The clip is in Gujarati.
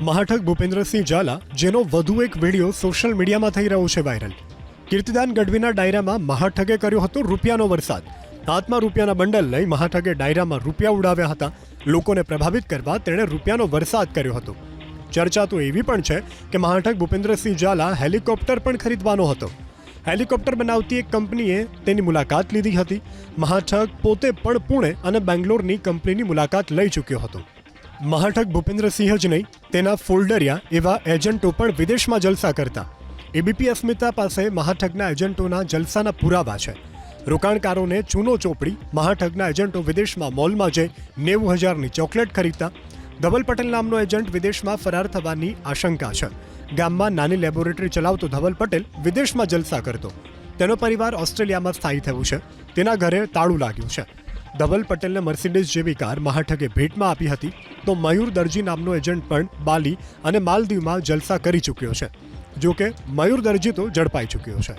મહાઠગ ભૂપેન્દ્રસિંહ ઝાલા, જેનો વધુ એક વિડીયો સોશિયલ મીડિયામાં થઈ રહ્યો છે વાયરલ. કીર્તિદાન ગઢવીના ડાયરામાં મહાઠગે કર્યો હતો રૂપિયાનો વરસાદ. હાથમાં રૂપિયાના બંડલ લઈ મહાઠગે ડાયરામાં રૂપિયા ઉડાવ્યા હતા. લોકોને પ્રભાવિત કરવા તેણે રૂપિયાનો વરસાદ કર્યો હતો. ચર્ચા તો એવી પણ છે કે મહાઠગ ભૂપેન્દ્રસિંહ ઝાલા હેલિકોપ્ટર પણ ખરીદવાનો હતો. હેલિકોપ્ટર બનાવતી એક કંપનીએ તેની મુલાકાત લીધી હતી. મહાઠગ પોતે પણ પુણે અને બેંગ્લોરની કંપનીની મુલાકાત લઈ ચૂક્યો હતો. મહાઠગ ભૂપેન્દ્રસિંહ જ નહીં, તેના ફોલ્ડરિયા એવા એજન્ટો પણ વિદેશમાં જલસા કરતા. એબીપી અસ્મિતા પાસે મહાઠગના એજન્ટોના જલસાના પુરાવા છે. રોકાણકારોને ચૂનો ચોપડી મહાઠગના એજન્ટો વિદેશમાં મોલમાં જઈ 90,000ની ચોકલેટ ખરીદતા. ધવલ પટેલ નામનો એજન્ટ વિદેશમાં ફરાર થવાની આશંકા છે. ગામમાં નાની લેબોરેટરી ચલાવતો ધવલ પટેલ વિદેશમાં જલસા કરતો. તેનો પરિવાર ઓસ્ટ્રેલિયામાં સ્થાયી થયું છે. તેના ઘરે તાળું લાગ્યું છે. ધવલ પટેલને મર્સિડીઝ જેવી કાર મહાઠગે ભેટમાં આપી હતી. તો મયુર દરજી નામનો એજન્ટ પણ બાલી અને માલદીવમાં જલસા કરી ચૂક્યો છે. જો કે મયુર દરજી તો ઝડપાઈ ચૂક્યો છે.